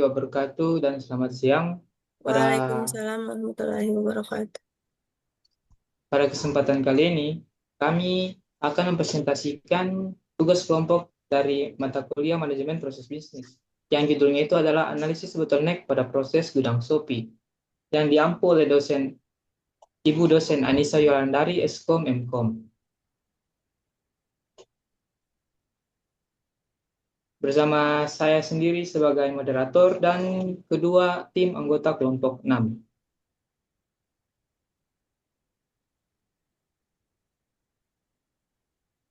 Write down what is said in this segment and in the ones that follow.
wabarakatuh dan selamat siang. Pada Waalaikumsalam warahmatullahi wabarakatuh. pada kesempatan kali ini, kami akan mempresentasikan tugas kelompok dari mata kuliah manajemen proses bisnis. Yang judulnya itu adalah analisis bottleneck pada proses gudang Shopee yang diampu oleh Ibu dosen Anissa Yolandari, Eskom Mkom. Bersama saya sendiri sebagai moderator dan kedua tim anggota kelompok 6.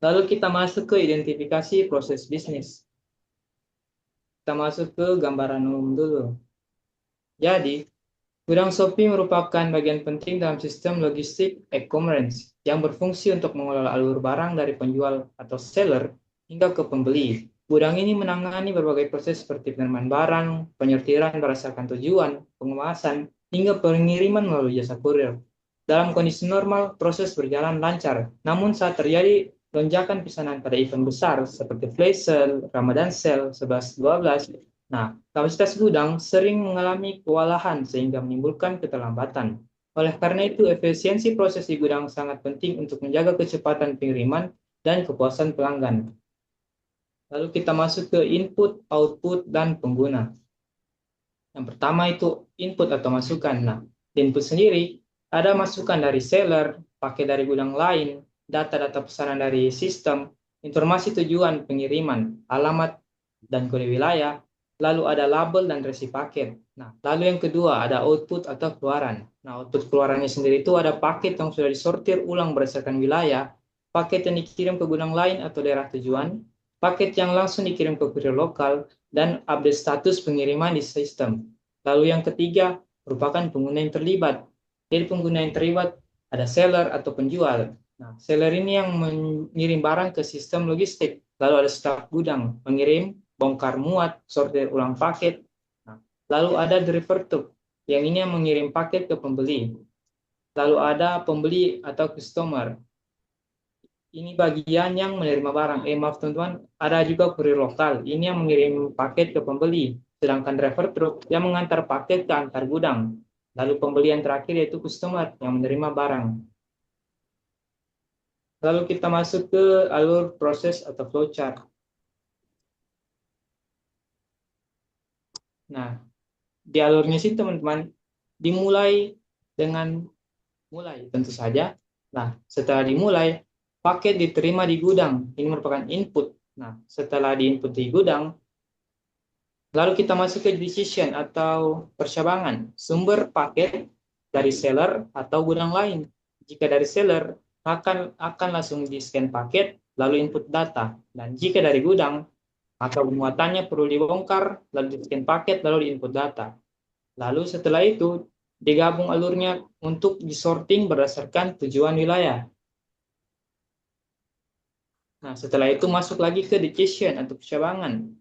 Lalu kita masuk ke identifikasi proses bisnis. Kita masuk ke gambaran umum dulu. Jadi, gudang Shopee merupakan bagian penting dalam sistem logistik e-commerce yang berfungsi untuk mengelola alur barang dari penjual atau seller hingga ke pembeli. Gudang ini menangani berbagai proses seperti penerimaan barang, penyortiran berdasarkan tujuan, pengemasan, hingga pengiriman melalui jasa kurir. Dalam kondisi normal, proses berjalan lancar. Namun saat terjadi lonjakan pesanan pada event besar seperti Flash Sale, Ramadan Sale 11-12, nah, kapasitas gudang sering mengalami kewalahan sehingga menimbulkan keterlambatan. Oleh karena itu, efisiensi proses di gudang sangat penting untuk menjaga kecepatan pengiriman dan kepuasan pelanggan. Lalu kita masuk ke input, output, dan pengguna. Yang pertama itu input atau masukan. Nah, di input sendiri ada masukan dari seller, pakai dari gudang lain, data-data pesanan dari sistem, informasi tujuan pengiriman, alamat, dan kode wilayah, lalu ada label dan resi paket. Nah, lalu yang kedua ada output atau keluaran. Nah, output keluarannya sendiri itu ada paket yang sudah disortir ulang berdasarkan wilayah, paket yang dikirim ke gudang lain atau daerah tujuan, paket yang langsung dikirim ke kurir lokal, dan update status pengiriman di sistem. Lalu yang ketiga merupakan pengguna yang terlibat. Jadi pengguna yang terlibat ada seller atau penjual. Nah, seller ini yang mengirim barang ke sistem logistik. Lalu ada staf gudang, mengirim, bongkar muat, sortir ulang paket. Nah, lalu ada driver truk, yang ini yang mengirim paket ke pembeli. Lalu ada pembeli atau customer. Ini bagian yang menerima barang. Maaf teman-teman, ada juga kurir lokal. Ini yang mengirim paket ke pembeli. Sedangkan driver truk yang mengantar paket ke antar gudang. Lalu pembelian terakhir yaitu customer yang menerima barang. Lalu kita masuk ke alur proses atau flowchart. Nah, di alurnya sih teman-teman dimulai dengan mulai tentu saja. Nah, setelah dimulai, paket diterima di gudang. Ini merupakan input. Nah, setelah diinput di gudang, lalu kita masuk ke decision atau percabangan. Sumber paket dari seller atau gudang lain. Jika dari seller, akan langsung di-scan paket, lalu input data. Dan jika dari gudang, maka muatannya perlu dibongkar, lalu di-scan paket, lalu di-input data. Lalu setelah itu, digabung alurnya untuk disorting berdasarkan tujuan wilayah. Nah, setelah itu masuk lagi ke decision atau percabangan.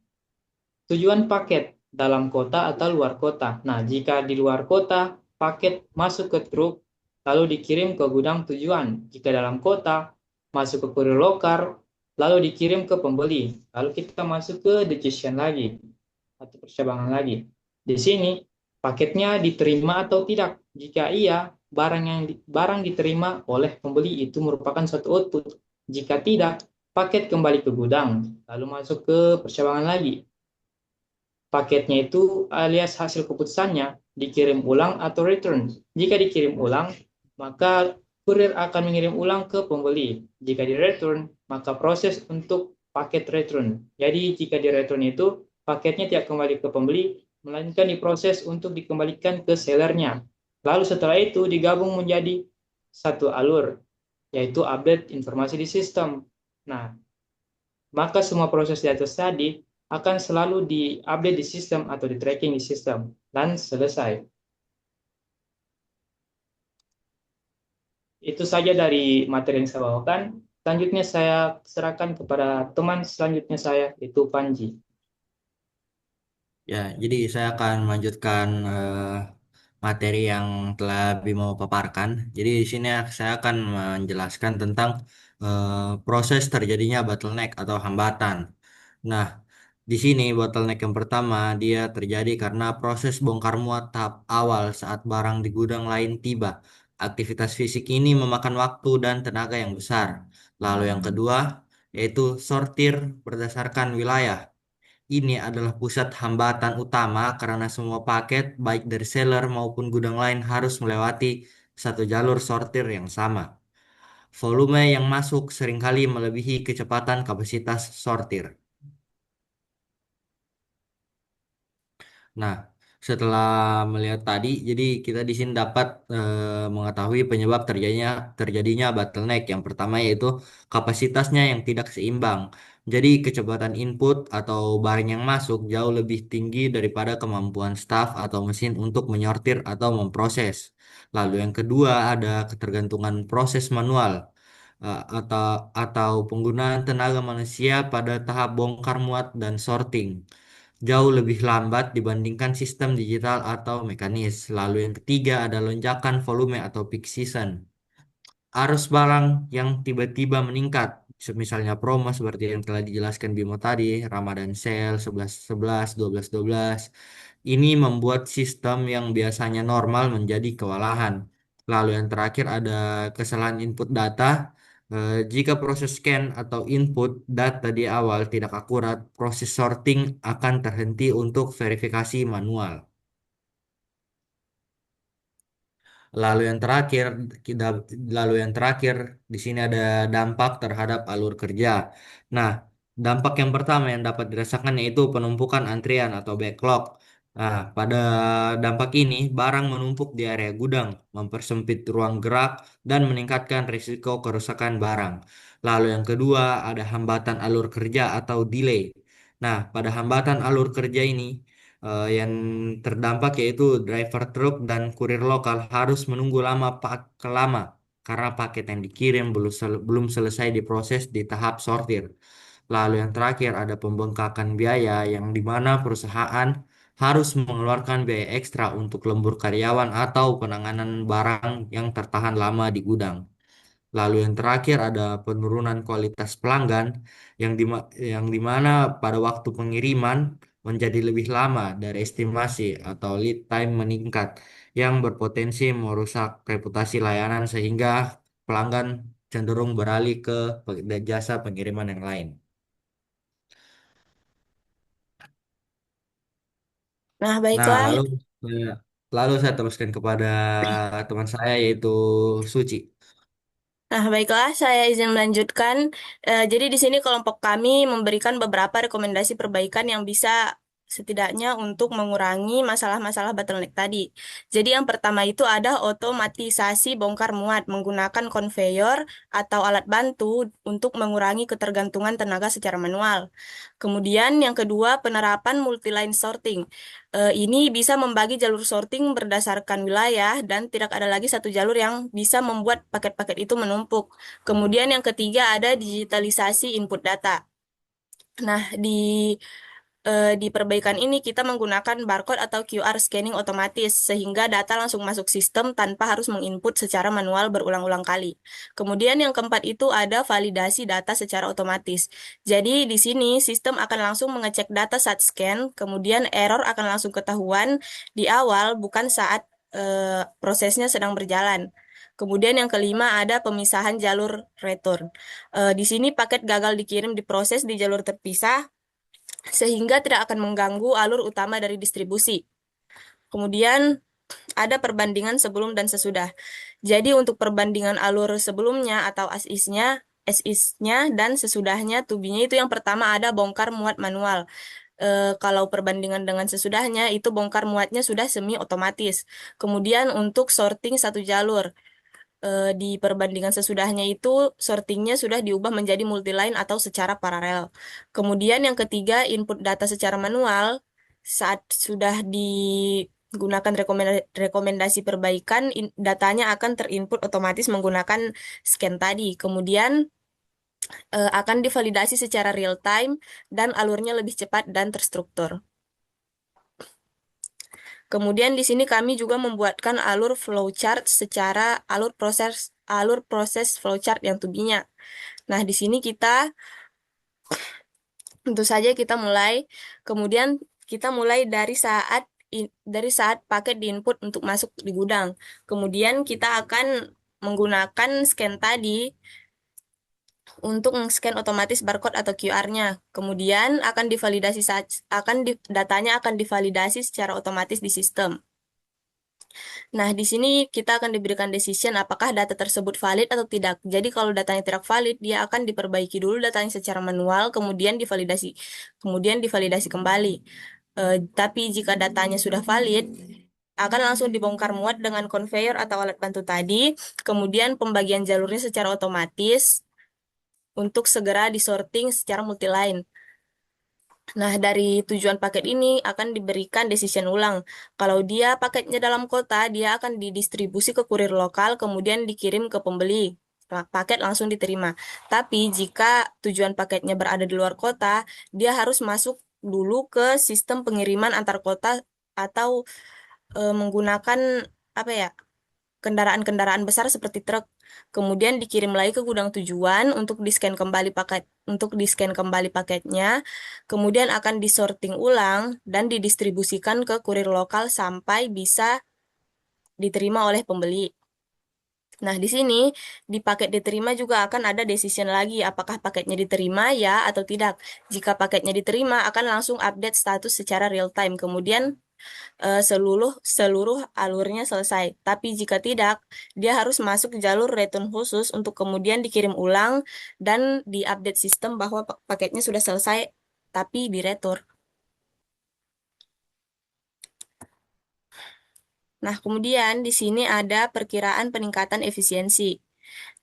Tujuan paket dalam kota atau luar kota. Nah, jika di luar kota, paket masuk ke truk, lalu dikirim ke gudang tujuan. Jika dalam kota, masuk ke kurir lokal, lalu dikirim ke pembeli. Lalu kita masuk ke decision lagi, atau percabangan lagi. Di sini, paketnya diterima atau tidak. Jika iya, barang diterima oleh pembeli itu merupakan suatu output. Jika tidak, paket kembali ke gudang, lalu masuk ke percabangan lagi. Paketnya itu alias hasil keputusannya dikirim ulang atau return. Jika dikirim ulang, maka kurir akan mengirim ulang ke pembeli. Jika di return, maka proses untuk paket return. Jadi jika di return itu paketnya tidak kembali ke pembeli, melainkan diproses untuk dikembalikan ke sellernya. Lalu setelah itu digabung menjadi satu alur, yaitu update informasi di sistem. Nah, maka semua proses di atas tadi akan selalu diupdate di sistem atau di tracking di sistem dan selesai. Itu saja dari materi yang saya bawakan. Selanjutnya saya serahkan kepada teman selanjutnya saya, itu Panji. Ya, jadi saya akan melanjutkan materi yang telah Bimo paparkan. Jadi di sini saya akan menjelaskan tentang proses terjadinya bottleneck atau hambatan. Nah, Di sini bottleneck yang pertama dia terjadi karena proses bongkar muat tahap awal saat barang di gudang lain tiba. Aktivitas fisik ini memakan waktu dan tenaga yang besar. Lalu yang kedua yaitu sortir berdasarkan wilayah. Ini adalah pusat hambatan utama karena semua paket baik dari seller maupun gudang lain harus melewati satu jalur sortir yang sama. Volume yang masuk seringkali melebihi kecepatan kapasitas sortir. Nah, setelah melihat tadi, jadi kita di sini dapat mengetahui penyebab terjadinya bottleneck. Yang pertama yaitu kapasitasnya yang tidak seimbang. Jadi kecepatan input atau barang yang masuk jauh lebih tinggi daripada kemampuan staff atau mesin untuk menyortir atau memproses. Lalu yang kedua ada ketergantungan proses manual atau penggunaan tenaga manusia pada tahap bongkar muat dan sorting jauh lebih lambat dibandingkan sistem digital atau mekanis. Lalu yang ketiga ada lonjakan volume atau peak season. Arus barang yang tiba-tiba meningkat, misalnya promo seperti yang telah dijelaskan Bimo tadi, Ramadan Sale 11.11, 12.12. Ini membuat sistem yang biasanya normal menjadi kewalahan. Lalu yang terakhir ada kesalahan input data. Jika proses scan atau input data di awal tidak akurat, proses sorting akan terhenti untuk verifikasi manual. Lalu yang terakhir, kita, lalu yang terakhir di sini ada dampak terhadap alur kerja. Nah, dampak yang pertama yang dapat dirasakan yaitu penumpukan antrian atau backlog. Nah, pada dampak ini barang menumpuk di area gudang, mempersempit ruang gerak dan meningkatkan risiko kerusakan barang. Lalu yang kedua ada hambatan alur kerja atau delay. Nah, pada hambatan alur kerja ini yang terdampak yaitu driver truk dan kurir lokal harus menunggu lama karena paket yang dikirim belum selesai diproses di tahap sortir. Lalu yang terakhir ada pembengkakan biaya yang di mana perusahaan harus mengeluarkan biaya ekstra untuk lembur karyawan atau penanganan barang yang tertahan lama di gudang. Lalu yang terakhir ada penurunan kualitas pelanggan yang di mana pada waktu pengiriman menjadi lebih lama dari estimasi atau lead time meningkat yang berpotensi merusak reputasi layanan sehingga pelanggan cenderung beralih ke jasa pengiriman yang lain. Nah, Nah, baiklah. eh, lalu saya teruskan kepada teman saya yaitu Suci. Nah, baiklah, saya izin melanjutkan. Jadi di sini kelompok kami memberikan beberapa rekomendasi perbaikan yang bisa setidaknya untuk mengurangi masalah-masalah bottleneck tadi. Jadi yang pertama itu ada otomatisasi bongkar muat menggunakan konveyor atau alat bantu untuk mengurangi ketergantungan tenaga secara manual. Kemudian yang kedua penerapan multi-line sorting. Ini bisa membagi jalur sorting berdasarkan wilayah dan tidak ada lagi satu jalur yang bisa membuat paket-paket itu menumpuk. Kemudian yang ketiga ada digitalisasi input data. Nah, di perbaikan ini kita menggunakan barcode atau QR scanning otomatis sehingga data langsung masuk sistem tanpa harus menginput secara manual berulang-ulang kali. Kemudian yang keempat itu ada validasi data secara otomatis. Jadi di sini sistem akan langsung mengecek data saat scan, kemudian error akan langsung ketahuan di awal bukan saat prosesnya sedang berjalan. Kemudian yang kelima ada pemisahan jalur return. Di sini paket gagal dikirim diproses di jalur terpisah sehingga tidak akan mengganggu alur utama dari distribusi. Kemudian ada perbandingan sebelum dan sesudah. Jadi untuk perbandingan alur sebelumnya atau as-is-nya dan sesudahnya tubinya itu yang pertama ada bongkar muat manual. Kalau perbandingan dengan sesudahnya itu bongkar muatnya sudah semi otomatis. Kemudian untuk sorting satu jalur di perbandingan sesudahnya itu sortingnya sudah diubah menjadi multiline atau secara paralel. Kemudian yang ketiga, input data secara manual saat sudah digunakan rekomendasi perbaikan, datanya akan terinput otomatis menggunakan scan tadi. Kemudian akan divalidasi secara real time dan alurnya lebih cepat dan terstruktur. Kemudian di sini kami juga membuatkan alur proses flowchart yang tubinya. Nah, di sini kita Tentu saja kita mulai, kemudian kita mulai dari saat paket diinput untuk masuk di gudang. Kemudian kita akan menggunakan scan tadi untuk scan otomatis barcode atau QR-nya. Kemudian datanya akan divalidasi secara otomatis di sistem. Nah, di sini kita akan diberikan decision apakah data tersebut valid atau tidak. Jadi kalau datanya tidak valid, dia akan diperbaiki dulu datanya secara manual, kemudian divalidasi kembali. Tapi jika datanya sudah valid, akan langsung dibongkar muat dengan conveyor atau alat bantu tadi, kemudian pembagian jalurnya secara otomatis untuk segera disorting secara multiline. Nah, dari tujuan paket ini akan diberikan decision ulang. Kalau dia paketnya dalam kota, dia akan didistribusi ke kurir lokal, kemudian dikirim ke pembeli. Paket langsung diterima. Tapi jika tujuan paketnya berada di luar kota, dia harus masuk dulu ke sistem pengiriman antar kota atau menggunakan apa ya, kendaraan-kendaraan besar seperti truk. Kemudian dikirim lagi ke gudang tujuan untuk di-scan kembali paketnya, kemudian akan disorting ulang dan didistribusikan ke kurir lokal sampai bisa diterima oleh pembeli. Nah, di sini di paket diterima juga akan ada decision lagi apakah paketnya diterima ya atau tidak. Jika paketnya diterima akan langsung update status secara real time. Kemudian seluruh alurnya selesai. Tapi jika tidak, dia harus masuk jalur return khusus untuk kemudian dikirim ulang dan diupdate sistem bahwa paketnya sudah selesai tapi diretur. Nah, kemudian di sini ada perkiraan peningkatan efisiensi.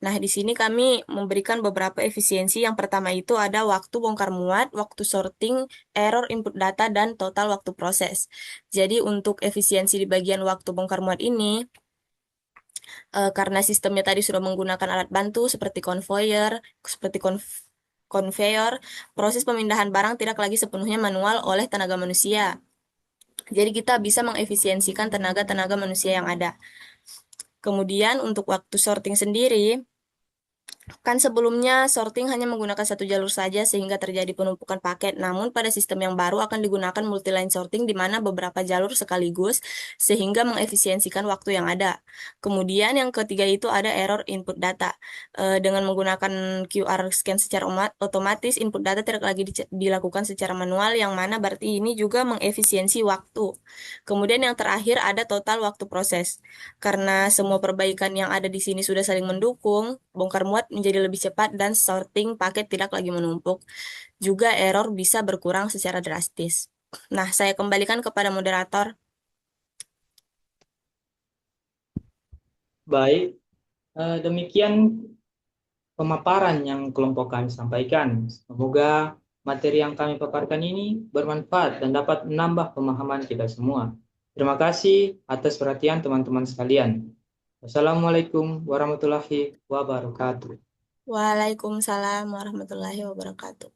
Nah, di sini kami memberikan beberapa efisiensi. Yang pertama itu ada waktu bongkar muat, waktu sorting, error input data, dan total waktu proses. Jadi untuk efisiensi di bagian waktu bongkar muat ini, karena sistemnya tadi sudah menggunakan alat bantu seperti conveyor, proses pemindahan barang tidak lagi sepenuhnya manual oleh tenaga manusia. Jadi kita bisa mengefisiensikan tenaga-tenaga manusia yang ada. Kemudian untuk waktu sorting sendiri, kan sebelumnya sorting hanya menggunakan satu jalur saja sehingga terjadi penumpukan paket. Namun pada sistem yang baru akan digunakan multi-line sorting di mana beberapa jalur sekaligus sehingga mengefisiensikan waktu yang ada. Kemudian yang ketiga itu ada error input data. Dengan menggunakan QR scan secara otomatis, input data tidak lagi dilakukan secara manual, yang mana berarti ini juga mengefisiensi waktu. Kemudian yang terakhir ada total waktu proses. Karena semua perbaikan yang ada di sini sudah saling mendukung, bongkar muat menjadi lebih cepat dan sorting paket tidak lagi menumpuk. Juga error bisa berkurang secara drastis. Nah, saya kembalikan kepada moderator. Baik, demikian pemaparan yang kelompok kami sampaikan. Semoga materi yang kami paparkan ini bermanfaat dan dapat menambah pemahaman kita semua. Terima kasih atas perhatian teman-teman sekalian. Wassalamualaikum warahmatullahi wabarakatuh. Waalaikumsalam warahmatullahi wabarakatuh.